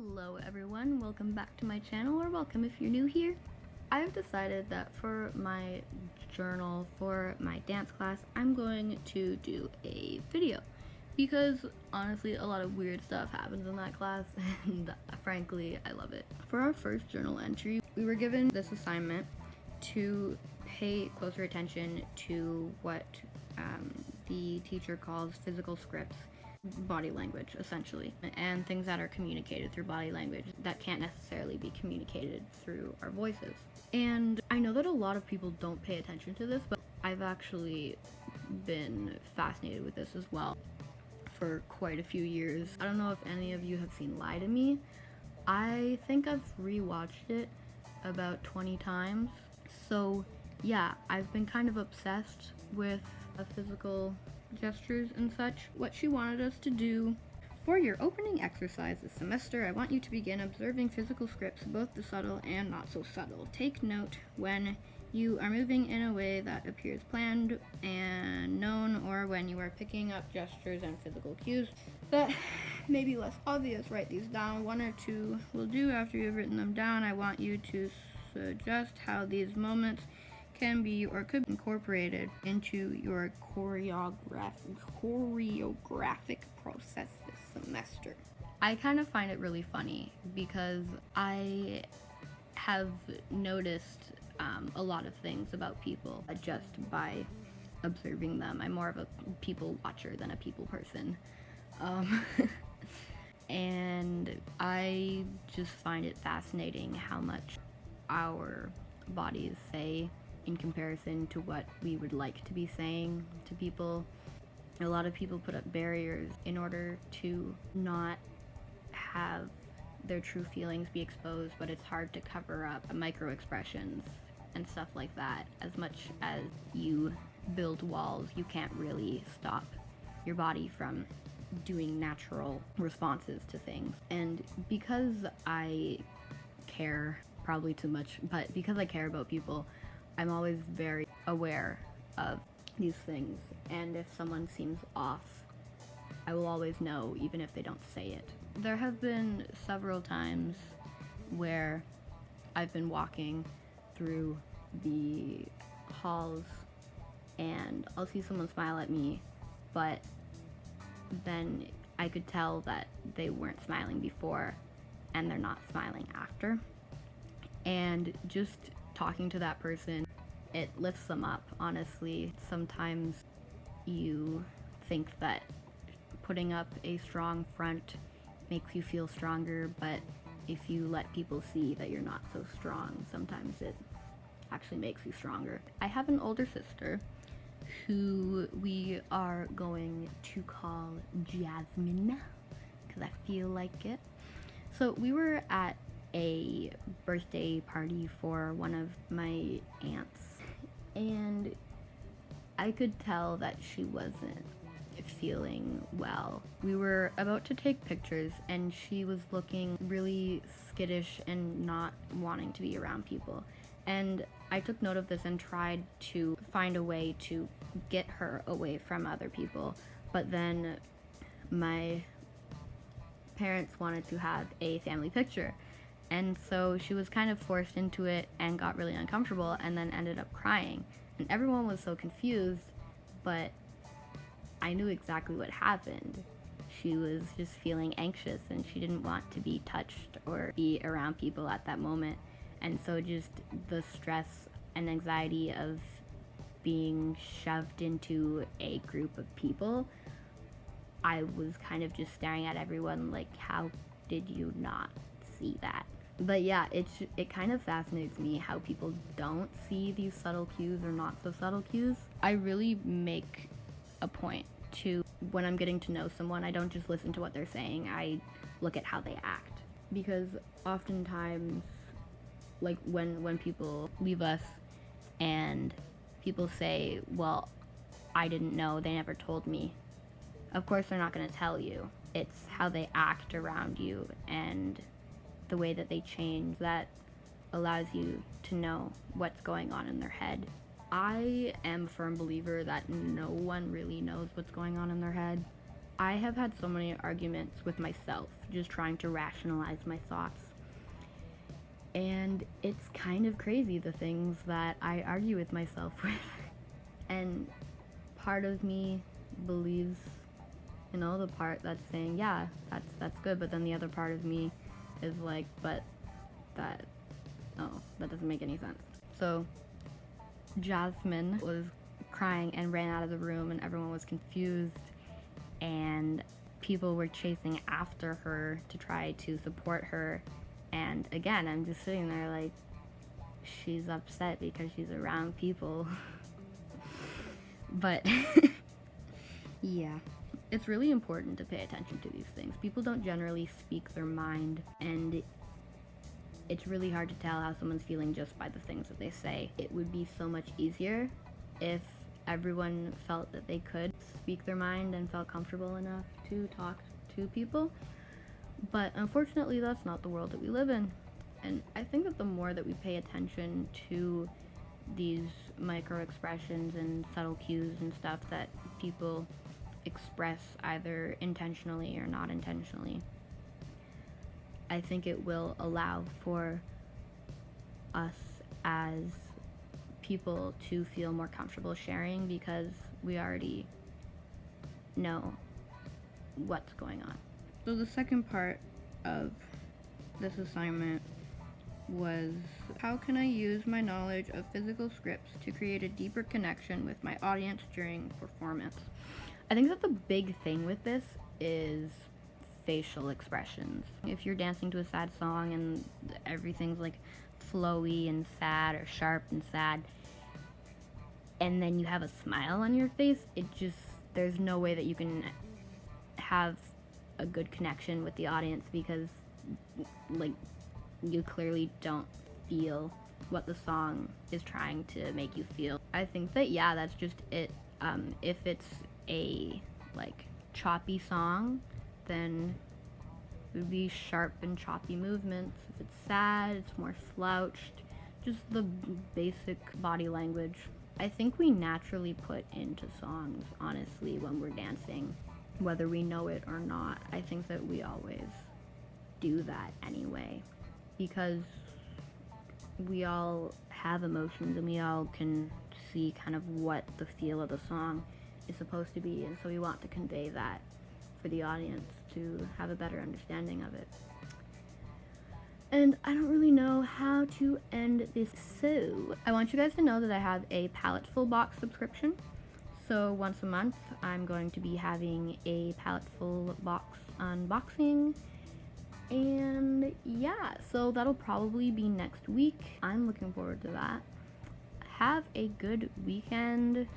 Hello everyone, welcome back to my channel, or welcome if you're new here. I've decided that for my journal, for my dance class, I'm going to do a video. Because honestly, a lot of weird stuff happens in that class, and frankly, I love it. For our first journal entry, we were given this assignment to pay closer attention to what the teacher calls physical scripts, body language essentially, and things that are communicated through body language that can't necessarily be communicated through our voices. And I know that a lot of people don't pay attention to this, but I've actually been fascinated with this as well for quite a few years. I don't know if any of you have seen Lie to Me. I think I've rewatched it about 20 times. So yeah, I've been kind of obsessed with physical gestures and such. What she wanted us to do for your opening exercise this semester, I want you to begin observing physical scripts, both the subtle and not so subtle. Take note when you are moving in a way that appears planned and known, or when you are picking up gestures and physical cues that may be less obvious. Write these down. One or two will do. After you've written them down, I want you to suggest how these moments can be or could be incorporated into your choreographic process this semester. I kind of find it really funny because I have noticed a lot of things about people just by observing them. I'm more of a people watcher than a people person. And I just find it fascinating how much our bodies say in comparison to what we would like to be saying to people. A lot of people put up barriers in order to not have their true feelings be exposed, but it's hard to cover up micro expressions and stuff like that. As much as you build walls, you can't really stop your body from doing natural responses to things. And because I care, probably too much, but because I care about people, I'm always very aware of these things, and if someone seems off, I will always know, even if they don't say it. There have been several times where I've been walking through the halls and I'll see someone smile at me, but then I could tell that they weren't smiling before and they're not smiling after. And just talking to that person, it lifts them up, honestly. Sometimes you think that putting up a strong front makes you feel stronger, but if you let people see that you're not so strong, sometimes it actually makes you stronger. I have an older sister who we are going to call Jasmine, because I feel like it. So we were at a birthday party for one of my aunts, and I could tell that she wasn't feeling well. We were about to take pictures and she was looking really skittish and not wanting to be around people. And I took note of this and tried to find a way to get her away from other people. But then my parents wanted to have a family picture. And so she was kind of forced into it and got really uncomfortable and then ended up crying. And everyone was so confused, but I knew exactly what happened. She was just feeling anxious and she didn't want to be touched or be around people at that moment. And so just the stress and anxiety of being shoved into a group of people, I was kind of just staring at everyone like, how did you not see that? But yeah, it kind of fascinates me how people don't see these subtle cues or not so subtle cues. I really make a point to, when I'm getting to know someone, I don't just listen to what they're saying, I look at how they act. Because oftentimes, like when people leave us and people say, well, I didn't know, they never told me. Of course they're not going to tell you. It's how they act around you and the way that they change that allows you to know what's going on in their head. I am a firm believer that no one really knows what's going on in their head. I have had so many arguments with myself, just trying to rationalize my thoughts. And it's kind of crazy, the things that I argue with myself with. And part of me believes, the part that's saying, yeah, that's good, but then the other part of me is like, but that doesn't make any sense. So Jasmine was crying and ran out of the room, and everyone was confused, and people were chasing after her to try to support her. And again, I'm just sitting there like, she's upset because she's around people. But yeah, it's really important to pay attention to these things. People don't generally speak their mind, and it's really hard to tell how someone's feeling just by the things that they say. It would be so much easier if everyone felt that they could speak their mind and felt comfortable enough to talk to people. But unfortunately, that's not the world that we live in. And I think that the more that we pay attention to these micro expressions and subtle cues and stuff that people express either intentionally or not intentionally, I think it will allow for us as people to feel more comfortable sharing, because we already know what's going on. So the second part of this assignment was, how can I use my knowledge of physical scripts to create a deeper connection with my audience during performance? I think that the big thing with this is facial expressions. If you're dancing to a sad song and everything's like flowy and sad, or sharp and sad, and then you have a smile on your face, there's no way that you can have a good connection with the audience, because like, you clearly don't feel what the song is trying to make you feel. I think that, yeah, that's just it. If it's a like choppy song, then it would be sharp and choppy movements. If it's sad, it's more slouched, just the basic body language. I think we naturally put into songs, honestly, when we're dancing, whether we know it or not. I think that we always do that anyway, because we all have emotions and we all can see kind of what the feel of the song is supposed to be, and so we want to convey that for the audience to have a better understanding of it. And I don't really know how to end this, so I want you guys to know that I have a Paletful box subscription. So once a month, I'm going to be having a Paletful box unboxing. And yeah, so that'll probably be next week. I'm looking forward to that. Have a good weekend.